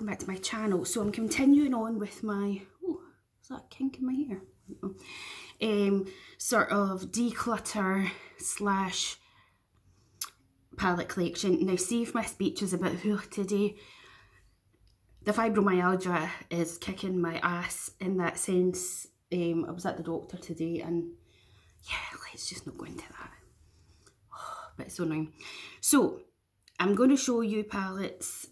welcome back to my channel. So I'm continuing on with my, oh, is that a kink in my hair? Sort of declutter slash palette collection. Now see if my speech is a bit today. The fibromyalgia is kicking my ass in that sense. I was at the doctor today and yeah, let's just not go into that. Oh, but it's so annoying. So I'm going to show you palettes.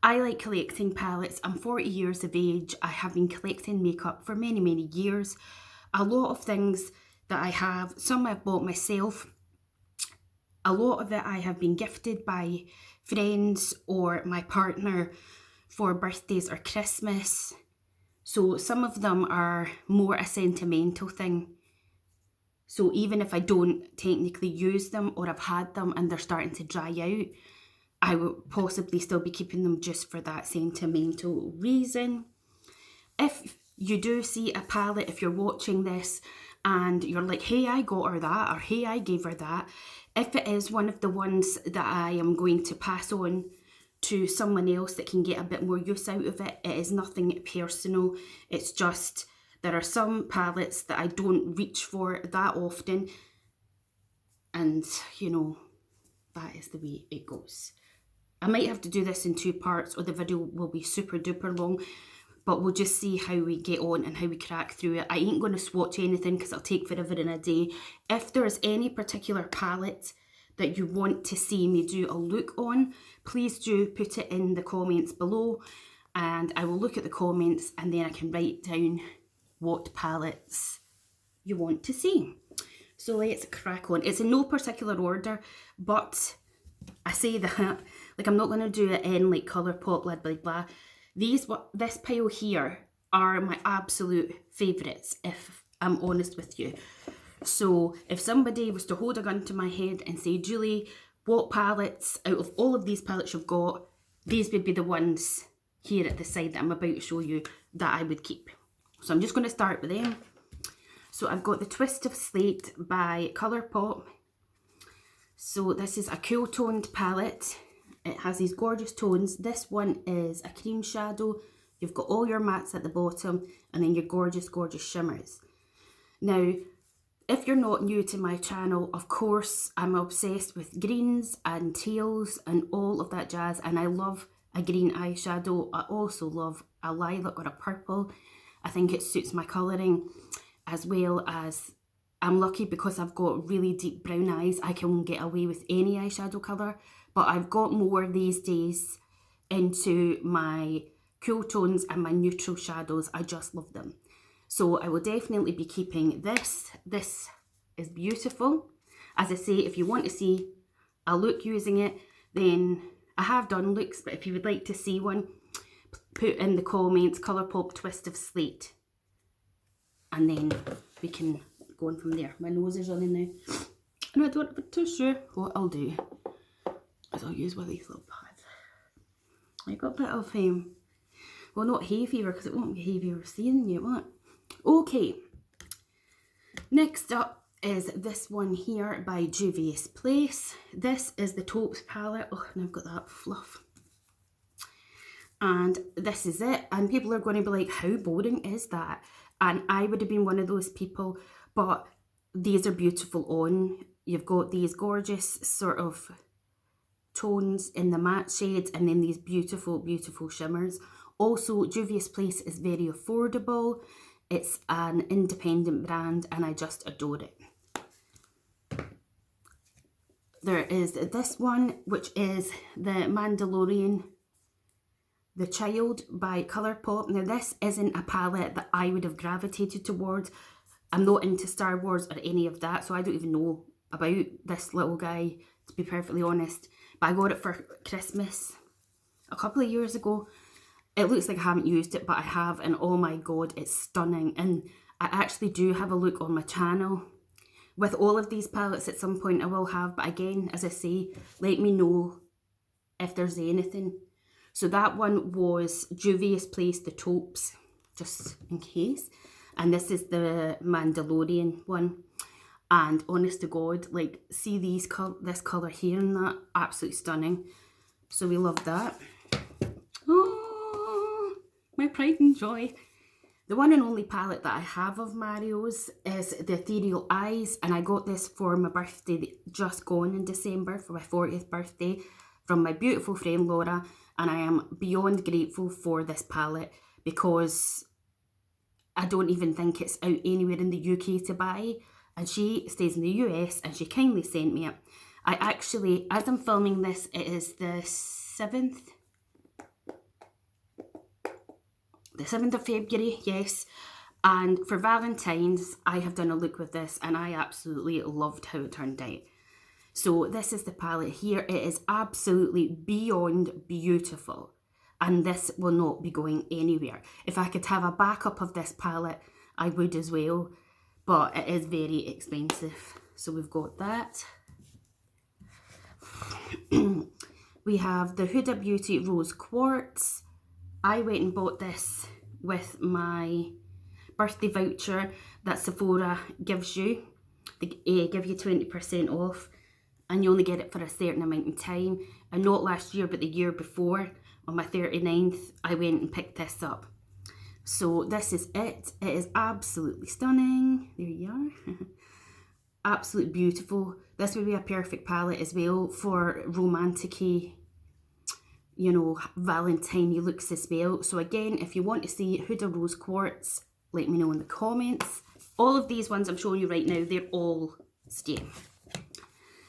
I like collecting palettes. I'm 40 years of age. I have been collecting makeup for many, many years. A lot of things that I have, some I've bought myself. A lot of it I have been gifted by friends or my partner for birthdays or Christmas. So some of them are more a sentimental thing. So even if I don't technically use them or I've had them and they're starting to dry out, I would possibly still be keeping them just for that sentimental reason. If you do see a palette, if you're watching this and you're like, hey, I got her that, or hey, I gave her that, if it is one of the ones that I am going to pass on to someone else that can get a bit more use out of it, it is nothing personal. It's just there are some palettes that I don't reach for that often, and you know, that is the way it goes. I might have to do this in 2 parts or the video will be super duper long, but we'll just see how we get on and how we crack through it. I ain't going to swatch anything because it'll take forever and a day. If there's any particular palette that you want to see me do a look on, please do put it in the comments below and I will look at the comments and then I can write down what palettes you want to see. So let's crack on. It's in no particular order, but I say that, like I'm not going to do it in like Colourpop, blah, blah, blah. This pile here are my absolute favourites, if I'm honest with you. So if somebody was to hold a gun to my head and say, Julie, what palettes, out of all of these palettes you've got, these would be the ones here at the side that I'm about to show you that I would keep. So I'm just going to start with them. So I've got the Twist of Slate by Colourpop. So this is a cool toned palette. It has these gorgeous tones. This one is a cream shadow. You've got all your mattes at the bottom and then your gorgeous, gorgeous shimmers. Now, if you're not new to my channel, of course, I'm obsessed with greens and teals and all of that jazz. And I love a green eyeshadow. I also love a lilac or a purple. I think it suits my colouring, as well as I'm lucky because I've got really deep brown eyes. I can get away with any eyeshadow colour, but I've got more these days into my cool tones and my neutral shadows. I just love them. So I will definitely be keeping this. This is beautiful. As I say, if you want to see a look using it, then I have done looks, but if you would like to see one, put in the comments Colourpop Twist of Slate. And then we can go on from there. My nose is running now. And I don't have too sure what I'll do is I'll use one of these little pads. I got a bit of, well, not hay fever because it won't be hay fever seeing you, will it? Okay, next up is this one here by Juvia's Place. This is the Taupes palette. Oh, and I've got that fluff. And this is it. And people are going to be like, how boring is that? And I would have been one of those people, but these are beautiful on. You've got these gorgeous sort of tones in the matte shades and then these beautiful, beautiful shimmers. Also, Juvia's Place is very affordable. It's an independent brand and I just adore it. There is this one, which is the Mandalorian, The Child by Colourpop. Now this isn't a palette that I would have gravitated towards. I'm not into Star Wars or any of that, so I don't even know about this little guy, to be perfectly honest. But I got it for Christmas a couple of years ago. It looks like I haven't used it, but I have, and oh my god, it's stunning. And I actually do have a look on my channel with all of these palettes at some point I will have, but again, as I say, let me know if there's anything. So that one was Juvia's Place, the Taupes, just in case. And this is the Mandalorian one. And honest to God, like, see this colour here and that, absolutely stunning. So we love that. my pride and joy. The one and only palette that I have of Mario's is the Ethereal Eyes, and I got this for my birthday just gone in December, for my 40th birthday, from my beautiful friend Laura, and I am beyond grateful for this palette because I don't even think it's out anywhere in the UK to buy, and she stays in the US and she kindly sent me it. I actually, as I'm filming this, it is the 7th of February, yes, and for Valentine's I have done a look with this and I absolutely loved how it turned out. So this is the palette here. It is absolutely beyond beautiful, and this will not be going anywhere. If I could have a backup of this palette, I would as well, but it is very expensive. So we've got that. We have the Huda Beauty Rose Quartz. I went and bought this with my birthday voucher that Sephora gives you. They give you 20% off, and you only get it for a certain amount of time. And not last year, but the year before, on my 39th, I went and picked this up. So this is it. It is absolutely stunning. There you are. Absolutely beautiful. This would be a perfect palette as well for romantic-y, you know, Valentine looks as well. So again, if you want to see Huda Rose Quartz, let me know in the comments. All of these ones I'm showing you right now, they're all staying.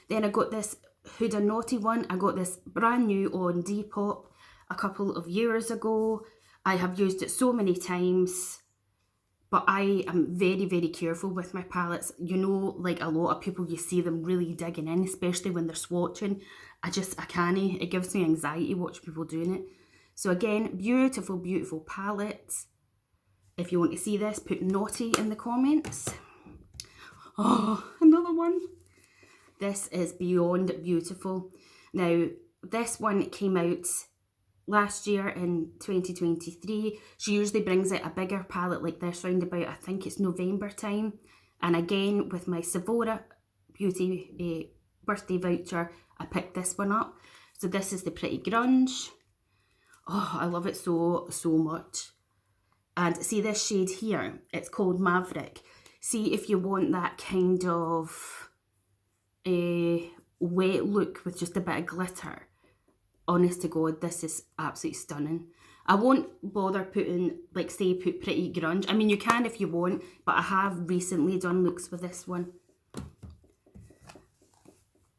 Then I got this Huda Naughty one. I got this brand new on Depop a couple of years ago. I have used it so many times, but I am very, very careful with my palettes. You know, like a lot of people, you see them really digging in, especially when they're swatching. I can't. It gives me anxiety watching people doing it. So again, beautiful, beautiful palette. If you want to see this, put naughty in the comments. Oh, another one. This is beyond beautiful. Now, this one came out last year in 2023. She usually brings out a bigger palette like this round about, I think it's November time. And again, with my Sephora Beauty birthday voucher, I picked this one up. So this is the Pretty Grunge. Oh, I love it so, so much. And see this shade here, it's called Maverick. See if you want that kind of wet look with just a bit of glitter. Honest to God, this is absolutely stunning. I won't bother putting, like say, put Pretty Grunge. I mean, you can if you want, but I have recently done looks with this one.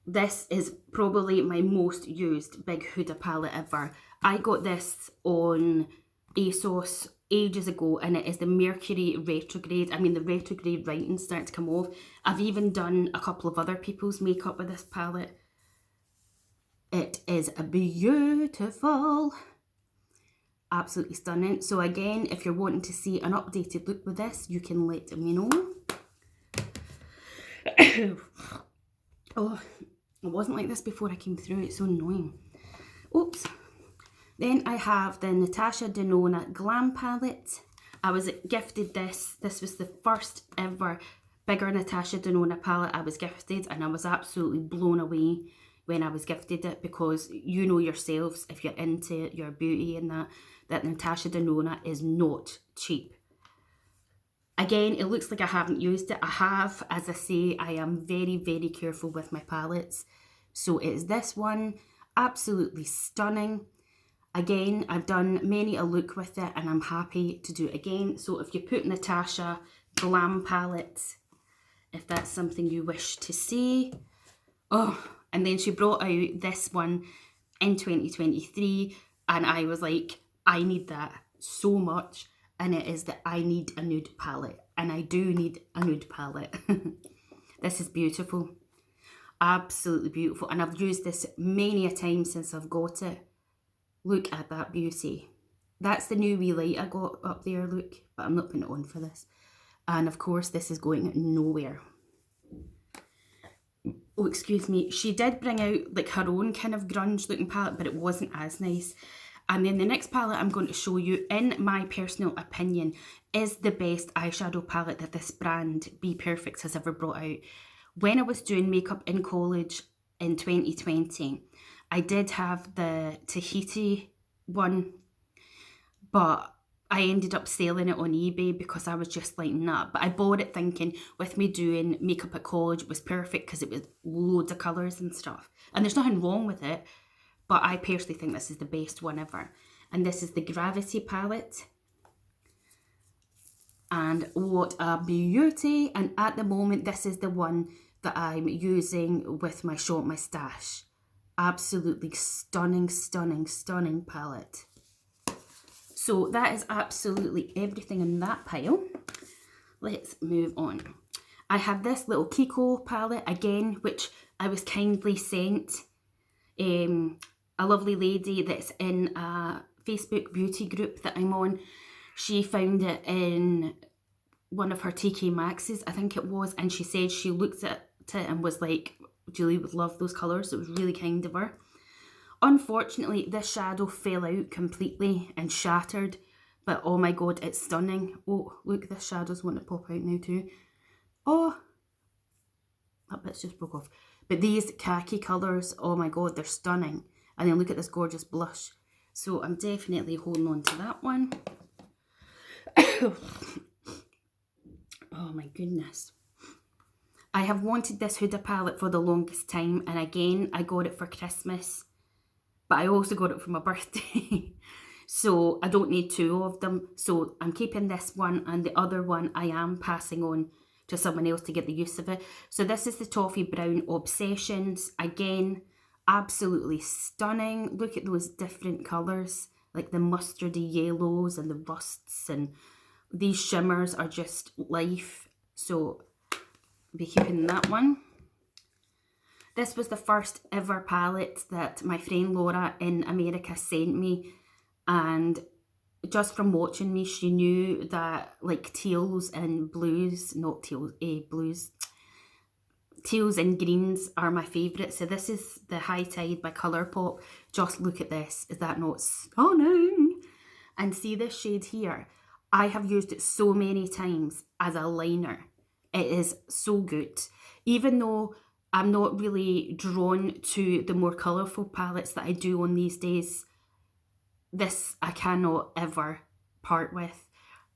This is probably my most used big Huda palette ever. I got this on ASOS ages ago, and it is the Mercury Retrograde. I mean, the retrograde writing's starting to come off. I've even done a couple of other people's makeup with this palette. It is beautiful. Absolutely stunning. So again, if you're wanting to see an updated look with this, you can let me know. Oh, it wasn't like this before I came through. It's so annoying. Oops. Then I have the Natasha Denona Glam Palette. I was gifted this. This was the first ever bigger Natasha Denona palette I was gifted, and I was absolutely blown away when I was gifted it, because you know yourselves, if you're into your beauty and that Natasha Denona is not cheap. Again, it looks like I haven't used it. I have. As I say, I am very, very careful with my palettes. So it is this one. Absolutely stunning. Again, I've done many a look with it, and I'm happy to do it again. So if you put Natasha Glam Palette, if that's something you wish to see. Oh, and then she brought out this one in 2023, and I was like, I need that so much. And it is the I Need a Nude palette. And I do need a nude palette. This is beautiful. Absolutely beautiful. And I've used this many a time since I've got it. Look at that beauty. That's the new wee light I got up there, look. But I'm not putting it on for this. And of course, this is going nowhere. Oh, excuse me. She did bring out like her own kind of grunge looking palette, but it wasn't as nice. And then the next palette I'm going to show you, in my personal opinion, is the best eyeshadow palette that this brand, Be Perfect, has ever brought out. When I was doing makeup in college in 2020, I did have the Tahiti one, but I ended up selling it on eBay because I was just like, nah. But I bought it thinking with me doing makeup at college, it was perfect because it was loads of colours and stuff. And there's nothing wrong with it, but I personally think this is the best one ever. And this is the Gravity palette. And what a beauty. And at the moment, this is the one that I'm using with my Shop My Stash. Absolutely stunning, stunning, stunning palette. So that is absolutely everything in that pile. Let's move on. I have this little Kiko palette again, which I was kindly sent. A lovely lady that's in a Facebook beauty group that I'm on. She found it in one of her TK Maxes, I think it was, and she said she looked at it and was like, Julie would love those colours. It was really kind of her. Unfortunately, this shadow fell out completely and shattered, but oh my god, it's stunning. Oh, look, this shadow's wanting to pop out now too. Oh, that bit's just broke off. But these khaki colours, oh my god, they're stunning. And then look at this gorgeous blush. So I'm definitely holding on to that one. Oh my goodness. I have wanted this Huda palette for the longest time, and again, I got it for Christmas. But I also got it for my birthday. So I don't need two of them. So I'm keeping this one, and the other one I am passing on to someone else to get the use of it. So this is the Toffee Brown Obsessions. Again, absolutely stunning. Look at those different colours, like the mustardy yellows and the rusts, and these shimmers are just life. So I'll be keeping that one. This was the first ever palette that my friend Laura in America sent me, and just from watching me, she knew that like teals and blues, not teals, blues, teals and greens are my favourite. So this is the High Tide by Colourpop. Just look at this. Is that not stunning? And see this shade here? I have used it so many times as a liner. It is so good. Even though I'm not really drawn to the more colourful palettes that I do on these days, this I cannot ever part with.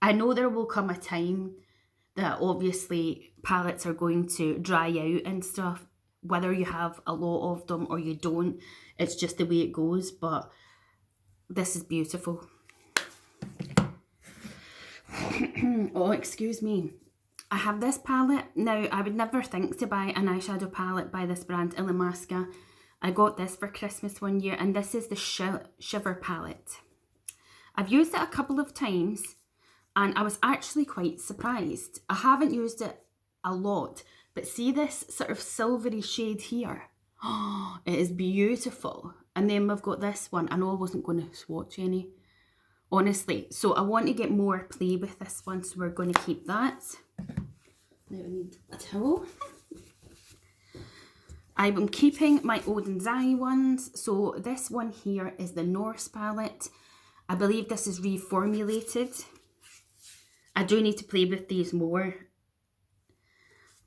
I know there will come a time that obviously palettes are going to dry out and stuff, whether you have a lot of them or you don't. It's just the way it goes, but this is beautiful. Oh, excuse me. I have this palette. Now, I would never think to buy an eyeshadow palette by this brand, Illamasqua. I got this for Christmas one year, and this is the Shiver palette. I've used it a couple of times, and I was actually quite surprised. I haven't used it a lot, but see this sort of silvery shade here? Oh, it is beautiful. And then we've got this one. I know I wasn't going to swatch any, honestly. So I want to get more play with this one, so we're going to keep that. Now I need a towel. I'm keeping my Odin's Eye ones. So this one here is the Norse palette. I believe this is reformulated. I do need to play with these more.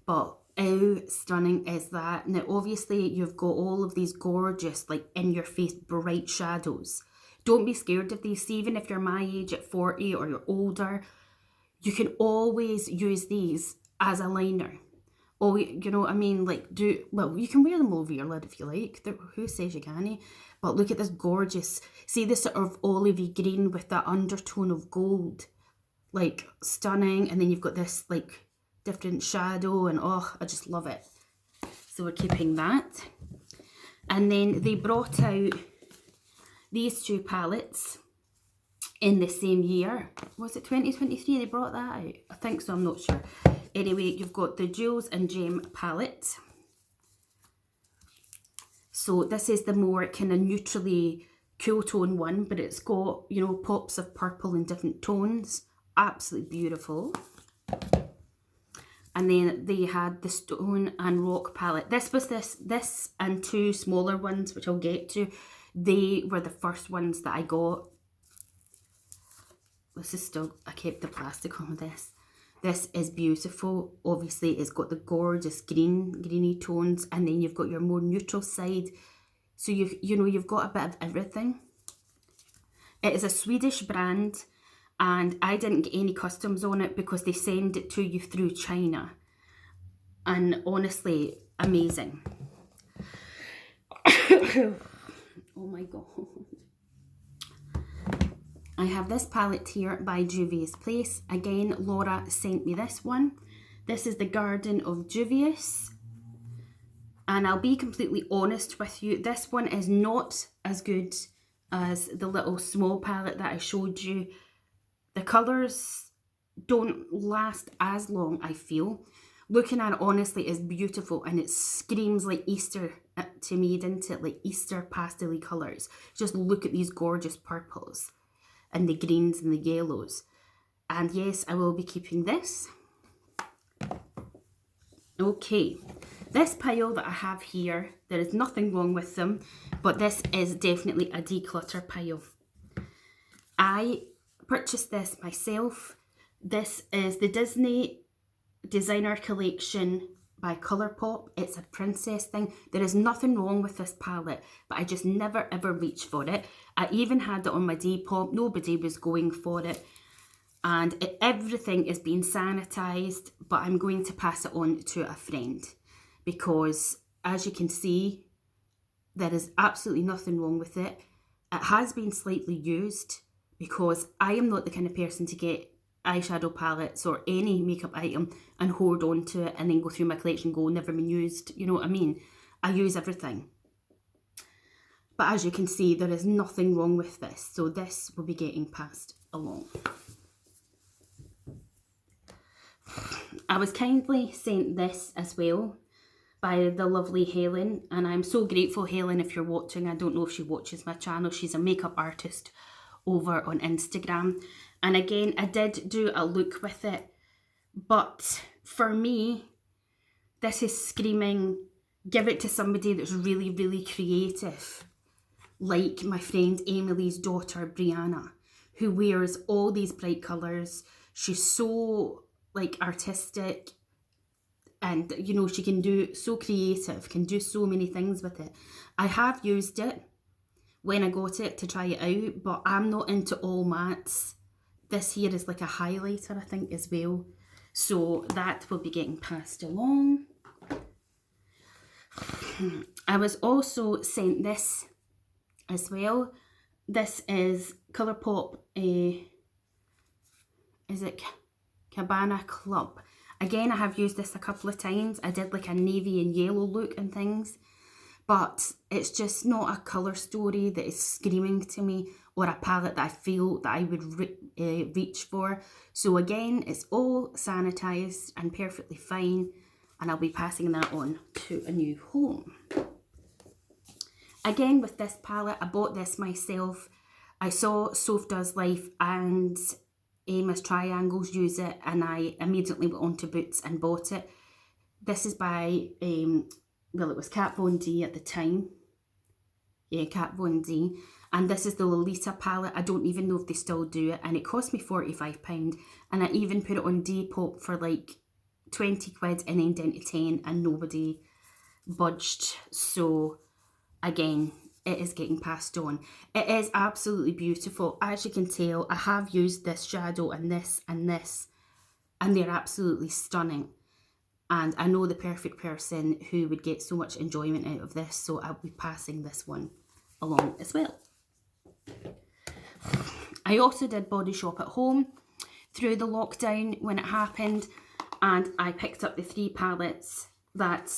But how stunning is that? Now obviously you've got all of these gorgeous, like in your face bright shadows. Don't be scared of these. Even if you're my age at 40 or you're older, you can always use these as a liner. Oh, you know what I mean? Like, well, you can wear them over your lid if you like. Who says you can't? But look at this gorgeous, see this sort of olivey green with that undertone of gold. Like, stunning. And then you've got this, like, different shadow, and oh, I just love it. So we're keeping that. And then they brought out these two palettes in the same year. Was it 2023 they brought that out? I think so, I'm not sure. Anyway, you've got the Jewels and Gem palette. So this is the more kind of neutrally cool tone one, but it's got, you know, pops of purple in different tones. Absolutely beautiful. And then they had the Stone and Rock palette. This was this and two smaller ones, which I'll get to. They were the first ones that I got. This is still, I kept the plastic on this. This is beautiful. Obviously, it's got the gorgeous greeny tones, and then you've got your more neutral side. So you've got a bit of everything. It is a Swedish brand, and I didn't get any customs on it because they send it to you through China. And honestly, amazing. Oh my god. I have this palette here by Juvia's Place. Again, Laura sent me this one. This is the Garden of Juvia's. And I'll be completely honest with you, this one is not as good as the little small palette that I showed you. The colours don't last as long, I feel. Looking at it honestly is beautiful, and it screams like Easter to me, didn't it? Like Easter pastel colours. Just look at these gorgeous purples and the greens and the yellows. And yes, I will be keeping this. Okay, this pile that I have here, there is nothing wrong with them, but this is definitely a declutter pile. I purchased this myself. This is the Disney Designer Collection by Colourpop. It's a princess thing. There is nothing wrong with this palette, but I just never ever reach for it. I even had it on my Depop. Nobody was going for it. And everything is being sanitised, but I'm going to pass it on to a friend because, as you can see, there is absolutely nothing wrong with it. It has been slightly used because I am not the kind of person to get eyeshadow palettes or any makeup item and hold on to it and then go through my collection and go, never been used. You know what I mean? I use everything. But as you can see, there is nothing wrong with this. So this will be getting passed along. I was kindly sent this as well by the lovely Helen, and I'm so grateful, Helen, if you're watching. I don't know if she watches my channel. She's a makeup artist over on Instagram. And again, I did do a look with it, but for me, this is screaming, give it to somebody that's really, really creative, like my friend Emily's daughter, Brianna, who wears all these bright colours. She's so like artistic, and you know, she can do so creative, can do so many things with it. I have used it when I got it to try it out, but I'm not into all mattes. This here is like a highlighter, I think, as well. So that will be getting passed along. I was also sent this as well. This is Colourpop, is it Cabana Club? Again, I have used this a couple of times. I did like a navy and yellow look and things, but it's just not a colour story that is screaming to me, or a palette that I feel that I would reach for. So again, it's all sanitised and perfectly fine, and I'll be passing that on to a new home. Again, with this palette, I bought this myself. I saw Soph Does Life and Amos Triangles use it, and I immediately went on to Boots and bought it. This is by, well, it was Kat Von D at the time. Yeah, Kat Von D. And this is the Lolita palette. I don't even know if they still do it. And it cost me £45. And I even put it on Depop for like 20 quid and then down to 10, and nobody budged. So again, it is getting passed on. It is absolutely beautiful. As you can tell, I have used this shadow and this, and they're absolutely stunning. And I know the perfect person who would get so much enjoyment out of this, so I'll be passing this one along as well. I also did body shop at home through the lockdown when it happened, and I picked up the 3 palettes that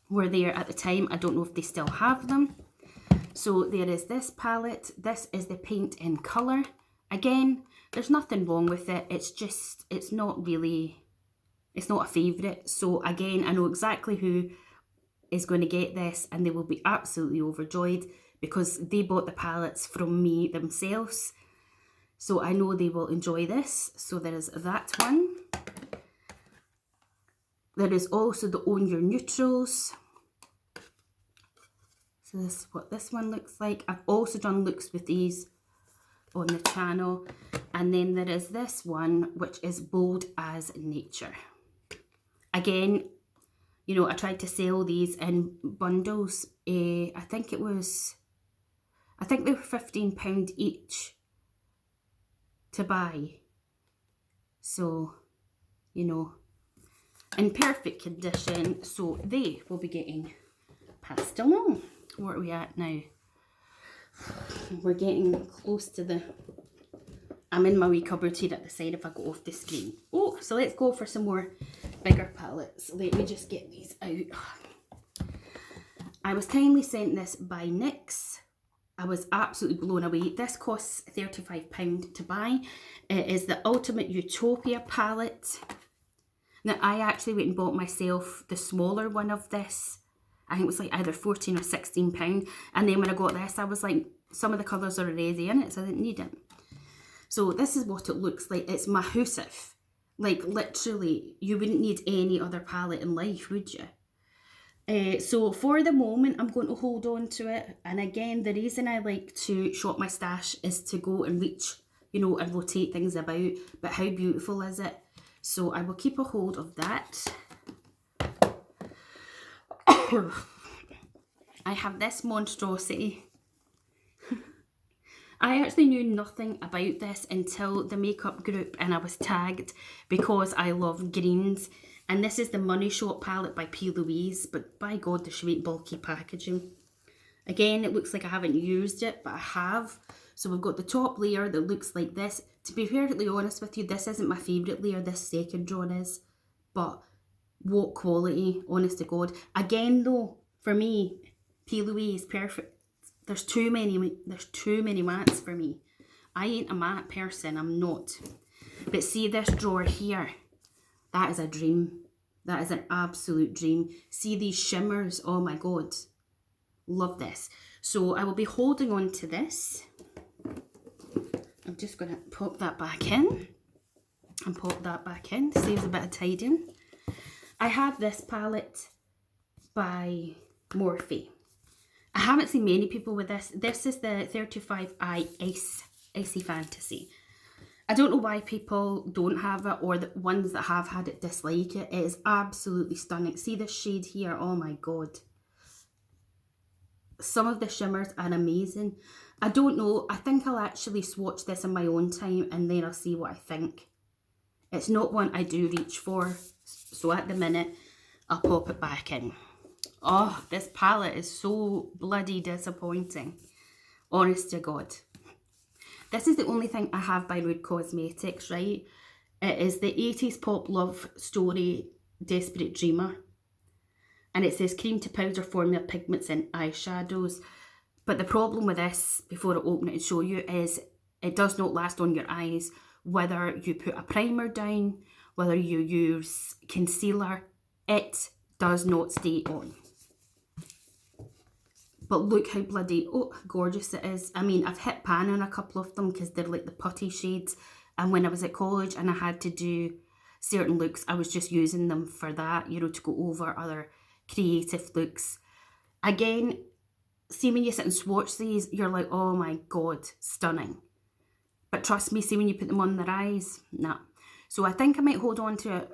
were there at the time. I don't know if they still have them. So there is this palette. This is the Paint in Colour. Again, there's nothing wrong with it. It's just, it's not a favourite. So again, I know exactly who is going to get this, and they will be absolutely overjoyed because they bought the palettes from me themselves. So I know they will enjoy this. So there is that one. There is also the Own Your Neutrals. So this is what this one looks like. I've also done looks with these on the channel. And then there is this one, which is Bold as Nature. Again, you know, I tried to sell these in bundles. I think they were £15 each to buy. So, you know, in perfect condition. So they will be getting passed along. What are we at now? We're getting close to the... I'm in my wee cupboard here at the side if I go off the screen. Oh, so let's go for some more bigger palettes. Let me just get these out. I was kindly sent this by NYX. I was absolutely blown away. This costs £35 to buy. It is the Ultimate Utopia palette. Now, I actually went and bought myself the smaller one of this. I think it was like either £14 or £16. And then when I got this, I was like, some of the colours are already in it, so I didn't need it. So this is what it looks like. It's massive. Like, literally, you wouldn't need any other palette in life, would you? So for the moment, I'm going to hold on to it. And again, the reason I like to shop my stash is to go and reach, you know, and rotate things about. But how beautiful is it? So I will keep a hold of that. I have this monstrosity. I actually knew nothing about this until the makeup group, and I was tagged because I love greens. And this is the Money Shot palette by P. Louise, but by God, the sweet bulky packaging. Again, it looks like I haven't used it, but I have. So we've got the top layer that looks like this. To be perfectly honest with you, this isn't my favourite layer, this second one is. But what quality, honest to God. Again though, for me, P. Louise, perfect. There's too many mattes for me. I ain't a matte person, I'm not. But see this drawer here? That is a dream. That is an absolute dream. See these shimmers? Oh my God. Love this. So I will be holding on to this. I'm just going to pop that back in. And pop that back in. Saves a bit of tidying. I have this palette by Morphe. I haven't seen many people with this. This is the 35i Icy Fantasy. I don't know why people don't have it, or the ones that have had it dislike it. It is absolutely stunning. See this shade here? Oh my God. Some of the shimmers are amazing. I don't know. I think I'll actually swatch this in my own time and then I'll see what I think. It's not one I do reach for. So at the minute, I'll pop it back in. Oh, this palette is so bloody disappointing. Honest to God. This is the only thing I have by Rude Cosmetics, right? It is the 80s pop love story, Desperate Dreamer. And it says cream to powder formula pigments and eyeshadows. But the problem with this, before I open it and show you, is it does not last on your eyes. Whether you put a primer down, whether you use concealer, it does not stay on. But look how bloody, gorgeous it is. I mean, I've hit pan on a couple of them because they're like the putty shades. And when I was at college and I had to do certain looks, I was just using them for that, you know, to go over other creative looks. Again, see when you sit and swatch these, you're like, oh my God, stunning. But trust me, see when you put them on their eyes, nah. So I think I might hold on to it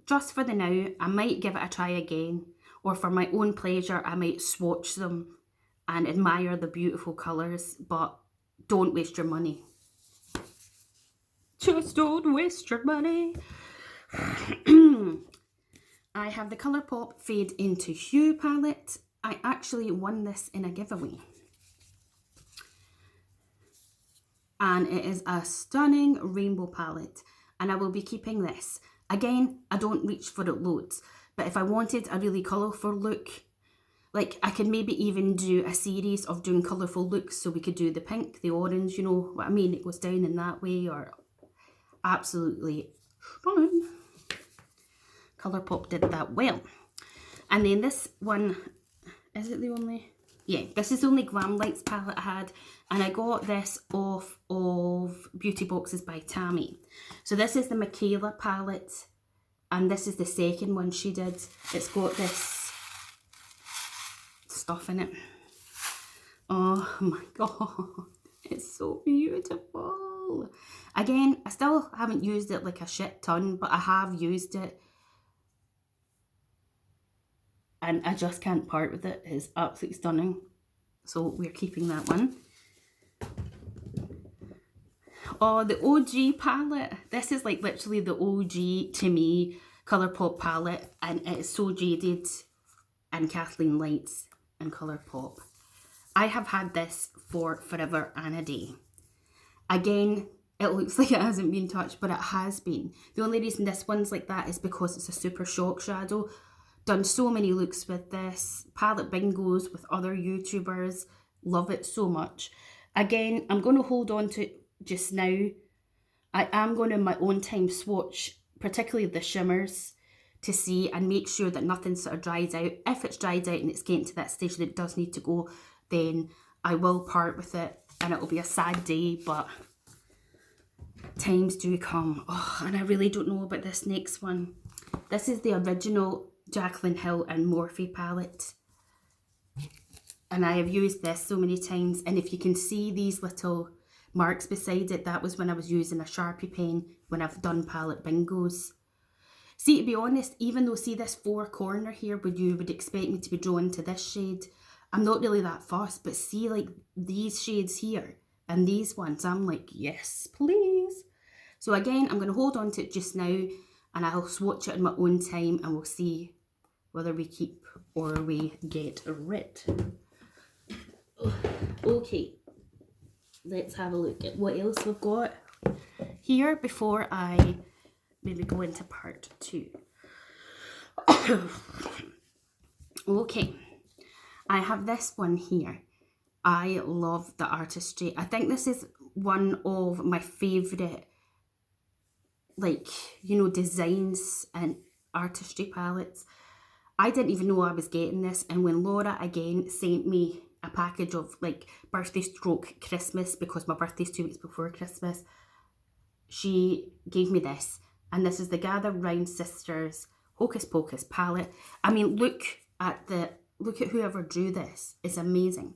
just for the now. I might give it a try again. Or for my own pleasure, I might swatch them and admire the beautiful colours, but don't waste your money. Just don't waste your money. I have the Colourpop Fade Into Hue palette. I actually won this in a giveaway. And it is a stunning rainbow palette. And I will be keeping this. Again, I don't reach for it loads. But if I wanted a really colourful look, like I could maybe even do a series of doing colourful looks. So we could do the pink, the orange, you know what I mean? It goes down in that way, or absolutely stunning. Colourpop did that well. And then this one, is it the only? Yeah, this is the only Glam Lights palette I had. And I got this off of Beauty Boxes by Tammy. So this is the Michaela palette. And this is the second one she did. It's got this stuff in it. Oh my God. It's so beautiful. Again, I still haven't used it like a shit ton, but I have used it. And I just can't part with it. It's absolutely stunning. So we're keeping that one. Oh, the OG palette. This is like literally the OG to me Colourpop palette, and it is so jaded and Kathleen Lights and Colourpop. I have had this for forever and a day. Again, it looks like it hasn't been touched, but it has been. The only reason this one's like that is because it's a super shock shadow. Done so many looks with this. Palette bingos with other YouTubers. Love it so much. Again, I'm going to hold on to it just now. I am going to in my own time swatch, particularly the shimmers, to see and make sure that nothing sort of dries out. If it's dried out and it's getting to that stage that it does need to go, then I will part with it, and it will be a sad day, but times do come. Oh, and I really don't know about this next one. This is the original Jaclyn Hill and Morphe palette, and I have used this so many times, and if you can see these little marks beside it, that was when I was using a Sharpie pen when I've done palette bingos. See, to be honest, even though, see this four corner here where you would expect me to be drawn to this shade, I'm not really that fussed, but see like these shades here and these ones, I'm like, yes, please. So again, I'm going to hold on to it just now, and I'll swatch it in my own time, and we'll see whether we keep or we get rid. Okay, let's have a look at what else we've got here before I maybe go into part 2. Okay, I have this one here. I love the artistry. I think this is one of my favourite, like, you know, designs and artistry palettes. I didn't even know I was getting this, and when Laura again sent me a package of like birthday stroke Christmas, because my birthday's 2 weeks before Christmas, she gave me this, and this is the Gather Round Sisters Hocus Pocus palette. I mean, look at whoever drew this. It's amazing.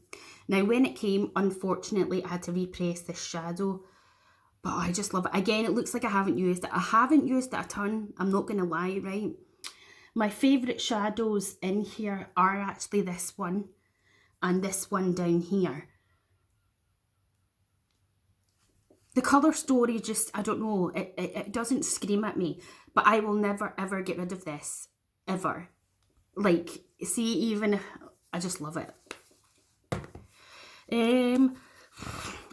Now, when it came, unfortunately, I had to repress this shadow, but I just love it. Again, it looks like I haven't used it. I haven't used it a ton, I'm not going to lie, right? My favourite shadows in here are actually this one and this one down here. The colour story just, I don't know, it doesn't scream at me, but I will never ever get rid of this, ever. Like, see, even if, I just love it.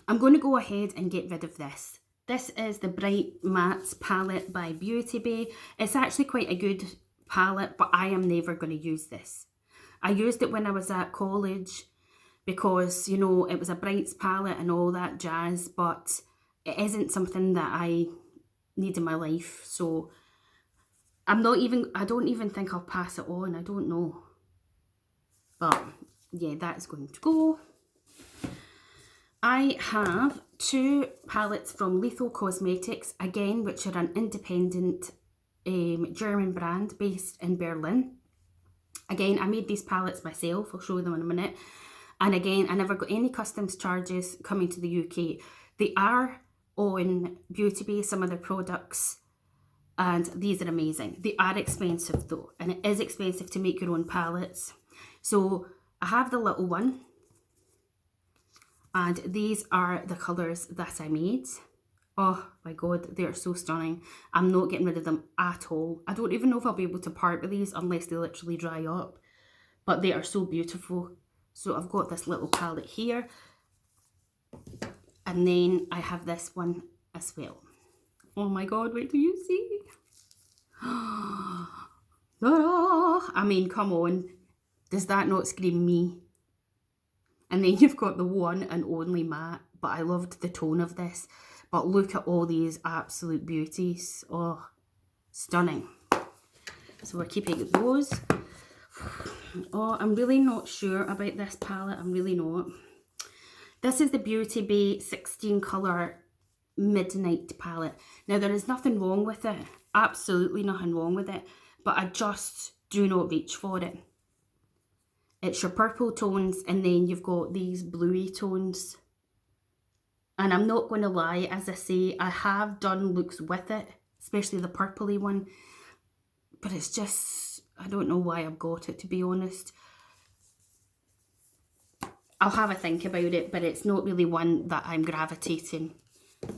I'm going to go ahead and get rid of this. This is the Bright Mattes palette by Beauty Bay. It's actually quite a good palette, but I am never going to use this. I used it when I was at college because, you know, it was a Brights palette and all that jazz, but it isn't something that I need in my life, so I don't even think I'll pass it on. I don't know. But yeah, that's going to go. I have 2 palettes from Lethal Cosmetics, again, which are an independent German brand based in Berlin. Again, I made these palettes myself. I'll show them in a minute. And again, I never got any customs charges coming to the UK. They are on Beauty Bay, some of their products, and these are amazing. They are expensive though, and it is expensive to make your own palettes. So I have the little one, and these are the colours that I made. Oh my god, they are so stunning. I'm not getting rid of them at all. I don't even know if I'll be able to part with these unless they literally dry up, but they are so beautiful. So I've got this little palette here, and then I have this one as well. Oh my god, wait till you see. I mean, come on. Does that not scream me? And then you've got the one and only matte, but I loved the tone of this. But look at all these absolute beauties. Oh, stunning. So we're keeping those. Oh, I'm really not sure about this palette. I'm really not. This is the Beauty Bay 16 colour Midnight palette. Now, there is nothing wrong with it. Absolutely nothing wrong with it. But I just do not reach for it. It's your purple tones, and then you've got these bluey tones. And I'm not going to lie, as I say, I have done looks with it, especially the purpley one. But it's just, I don't know why I've got it, to be honest. I'll have a think about it, but it's not really one that I'm gravitating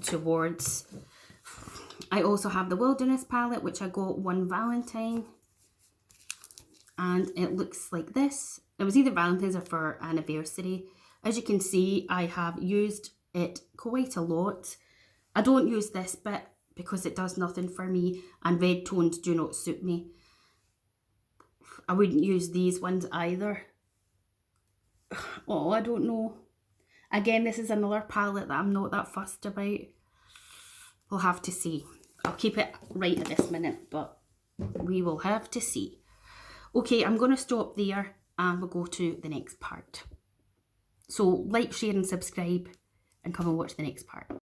towards. I also have the Wilderness palette, which I got one Valentine, and it looks like this. It was either Valentine's or for anniversary. As you can see, I have used it quite a lot. I don't use this bit because it does nothing for me, and red tones do not suit me. I wouldn't use these ones either. Oh, I don't know. Again, this is another palette that I'm not that fussed about. We'll have to see. I'll keep it right at this minute, but we will have to see. Okay, I'm going to stop there and we'll go to the next part. So like, share and subscribe and come and watch the next part.